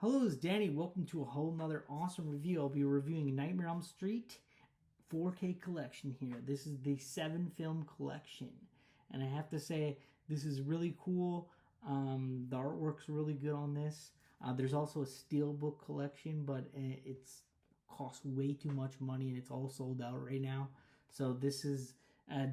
Hello, it's Danny. Welcome to a whole nother awesome review. I'll be reviewing Nightmare on Elm Street 4K collection here. This is the 7-film collection. And I have to say, this is really cool. The artwork's really good on this. There's also a steelbook collection, but it's costs way too much money and it's all sold out right now. So this is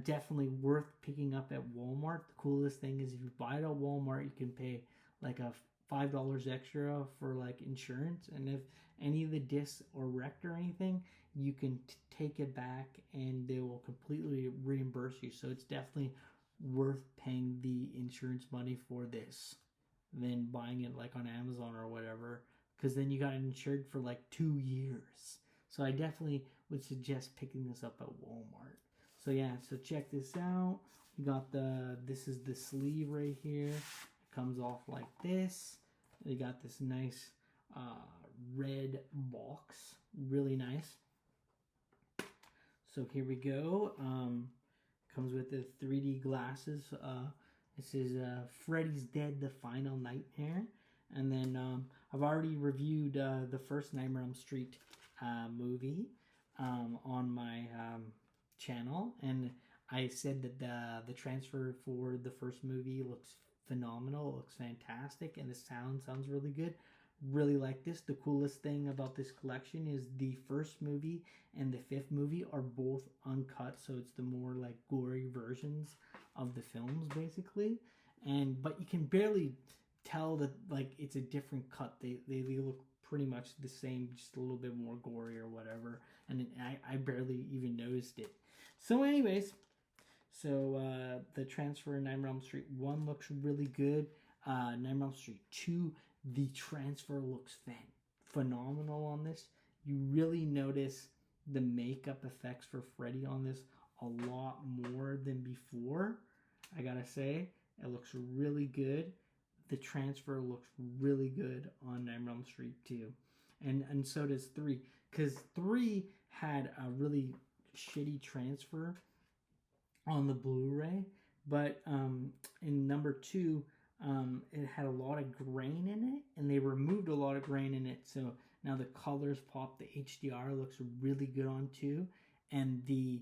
definitely worth picking up at Walmart. The coolest thing is if you buy it at Walmart, you can pay like a $5 extra for like insurance, and if any of the discs are wrecked or anything, you can take it back and they will completely reimburse you. So it's definitely worth paying the insurance money for this than buying it like on Amazon or whatever, because then you got it insured for like 2 years. So I definitely would suggest picking this up at Walmart. So yeah, so check this out. We got this is the sleeve right here. It comes off like this. They got this nice red box, really nice. So here we go. Comes with the 3D glasses. This is Freddy's Dead: The Final Nightmare. And then I've already reviewed the first Nightmare on Elm Street movie on my channel, and I said that the transfer for the first movie looks phenomenal. It looks fantastic, and the sounds really good. Really like this. The coolest thing about this collection is the first movie and the fifth movie are both uncut, so it's the more like gory versions of the films basically. But you can barely tell that like it's a different cut. They look pretty much the same, just a little bit more gory or whatever, and I barely even noticed it. So anyways, the transfer in Nightmare on Elm Street 1 looks really good. Nightmare on Elm Street 2, the transfer looks phenomenal on this. You really notice the makeup effects for Freddy on this a lot more than before. I gotta say, it looks really good. The transfer looks really good on Nightmare on Elm Street 2. And so does 3. Because 3 had a really shitty transfer on the Blu-ray, but in number 2, it had a lot of grain in it, and they removed a lot of grain in it, so now the colors pop. The HDR looks really good on 2, and the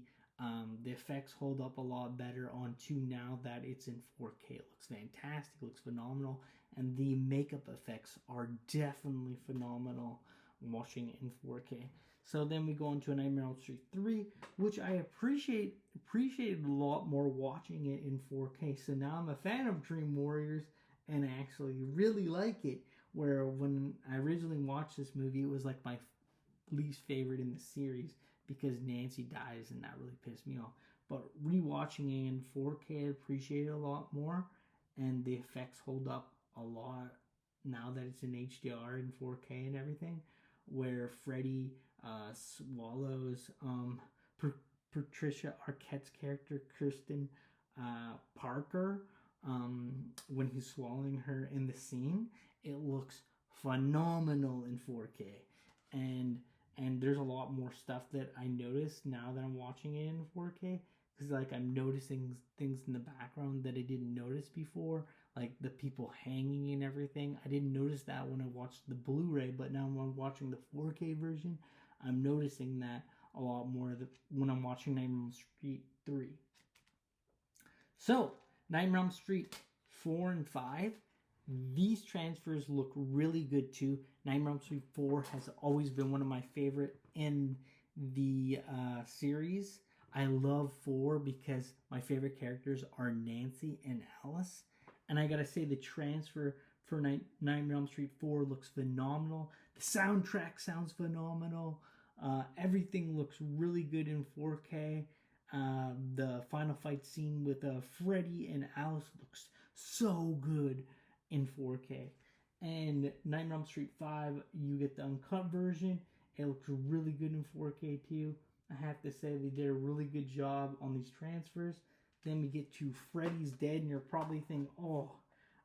effects hold up a lot better on 2 now that it's in 4K. It looks fantastic, it looks phenomenal, and the makeup effects are definitely phenomenal watching it in 4K. So then we go into a Nightmare on Elm Street 3, which I appreciated a lot more watching it in 4K. So now I'm a fan of Dream Warriors, and I actually really like it. Where when I originally watched this movie, it was like my least favorite in the series because Nancy dies, and that really pissed me off. But rewatching it in 4K, I appreciate it a lot more, and the effects hold up a lot now that it's in HDR and 4K and everything. Where Freddy swallows Patricia Arquette's character, Kristen Parker, when he's swallowing her in the scene, it looks phenomenal in 4K. And there's a lot more stuff that I noticed now that I'm watching it in 4K. Because like I'm noticing things in the background that I didn't notice before, like the people hanging and everything. I didn't notice that when I watched the Blu-ray, but now when I'm watching the 4K version, I'm noticing that a lot more when I'm watching Nightmare on Elm Street 3. So, Nightmare on Elm Street 4 and 5, these transfers look really good too. Nightmare on Elm Street 4 has always been one of my favorite in the series. I love 4 because my favorite characters are Nancy and Alice. And I gotta say, the transfer for Nightmare on Elm Street 4 looks phenomenal. The soundtrack sounds phenomenal. Everything looks really good in 4K. The final fight scene with Freddy and Alice looks so good in 4K. And Nightmare on Elm Street 5, you get the uncut version. It looks really good in 4K too. I have to say they did a really good job on these transfers. Then we get to Freddy's Dead, and you're probably thinking, oh,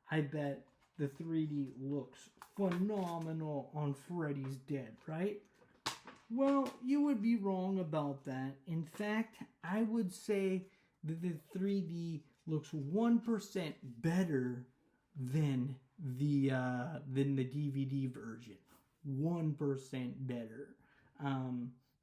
I bet the 3D looks phenomenal on Freddy's Dead, right? Well, you would be wrong about that. In fact, I would say that the 3D looks 1% better than than the DVD version. 1% better.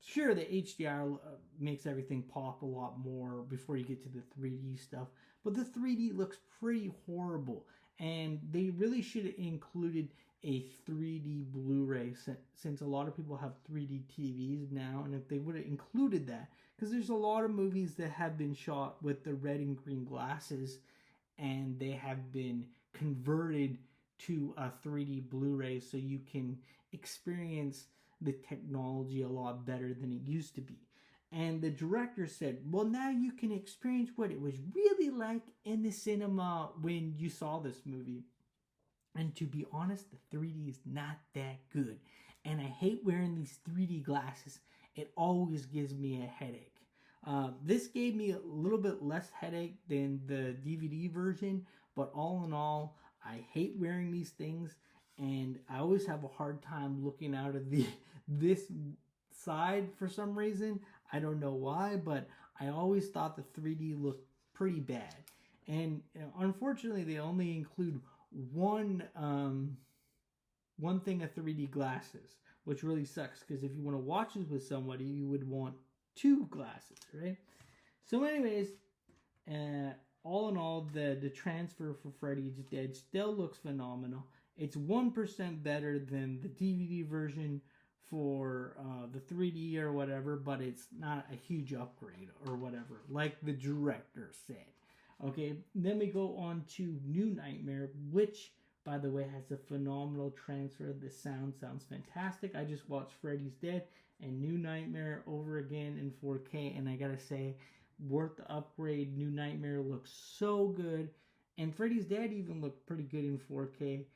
Sure, the HDR makes everything pop a lot more before you get to the 3D stuff, but the 3D looks pretty horrible, and they really should have included a 3D Blu-ray since a lot of people have 3D TVs now, and if they would have included that, because there's a lot of movies that have been shot with the red and green glasses, and they have been converted to a 3D Blu-ray so you can experience the technology a lot better than it used to be. And the director said, well, now you can experience what it was really like in the cinema when you saw this movie. And to be honest, the 3D is not that good. And I hate wearing these 3D glasses. It always gives me a headache. This gave me a little bit less headache than the DVD version, but all in all, I hate wearing these things, and I always have a hard time looking out of this side for some reason. I don't know why, but I always thought the 3D looked pretty bad. And unfortunately, they only include one thing of 3D glasses, which really sucks, because if you want to watch this with somebody, you would want 2 glasses, right? So anyways, all in all, the transfer for Freddy's Dead still looks phenomenal. It's 1% better than the DVD version for the 3D or whatever, but it's not a huge upgrade or whatever, like the director said. Okay, then we go on to New Nightmare, which, by the way, has a phenomenal transfer. The sound sounds fantastic. I just watched Freddy's Dead and New Nightmare over again in 4K, and I gotta say, worth the upgrade. New Nightmare looks so good, and Freddy's Dead even looked pretty good in 4K,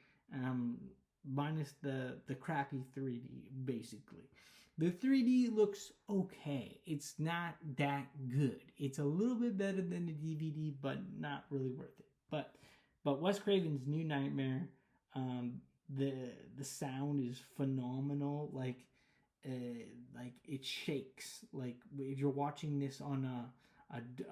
minus the crappy 3D, basically. The 3D looks okay. It's not that good. It's a little bit better than the DVD, but not really worth it. But Wes Craven's New Nightmare, the sound is phenomenal. Like it shakes. Like if you're watching this on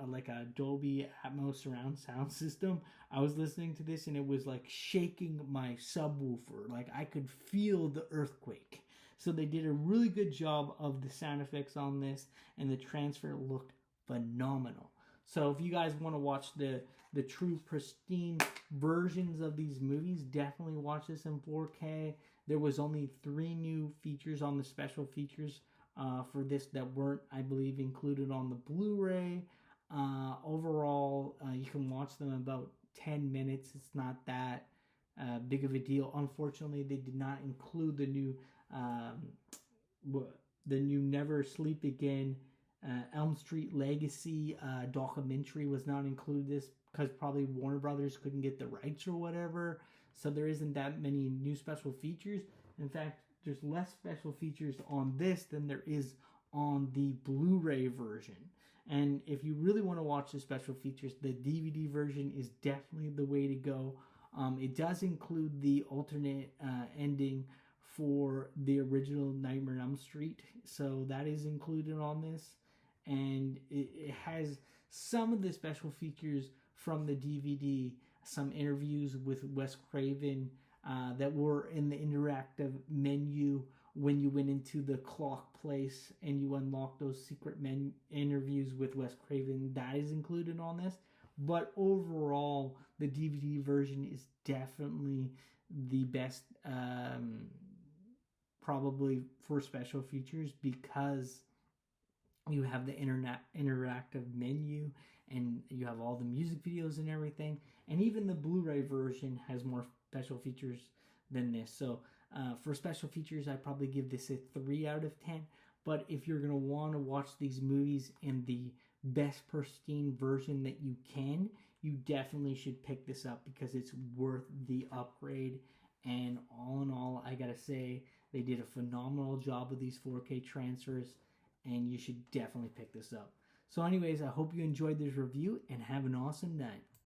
like a Dolby Atmos surround sound system, I was listening to this and it was like shaking my subwoofer. Like I could feel the earthquake. So they did a really good job of the sound effects on this, and the transfer looked phenomenal. So if you guys want to watch the true pristine versions of these movies, definitely watch this in 4K. There was only 3 new features on the special features for this that weren't, I believe, included on the Blu-ray. Overall, you can watch them in about 10 minutes. It's not that big of a deal. Unfortunately, they did not include the new Never Sleep Again Elm Street Legacy documentary was not included this because probably Warner Brothers couldn't get the rights or whatever. So there isn't that many new special features. In fact, there's less special features on this than there is on the Blu-ray version. And if you really want to watch the special features, the DVD version is definitely the way to go. It does include the alternate ending for the original Nightmare on Elm Street, so that is included on this, and it has some of the special features from the DVD, some interviews with Wes Craven that were in the interactive menu when you went into the clock place and you unlocked those secret interviews with Wes Craven. That is included on this, but overall the DVD version is definitely the best probably for special features, because you have the interactive menu and you have all the music videos and everything, and even the Blu-ray version has more special features than this. So for special features, I probably give this a 3 out of 10. But if you're going to want to watch these movies in the best pristine version that you can, you definitely should pick this up because it's worth the upgrade. And all in all, I gotta say, they did a phenomenal job with these 4K transfers, and you should definitely pick this up. So anyways, I hope you enjoyed this review, and have an awesome night.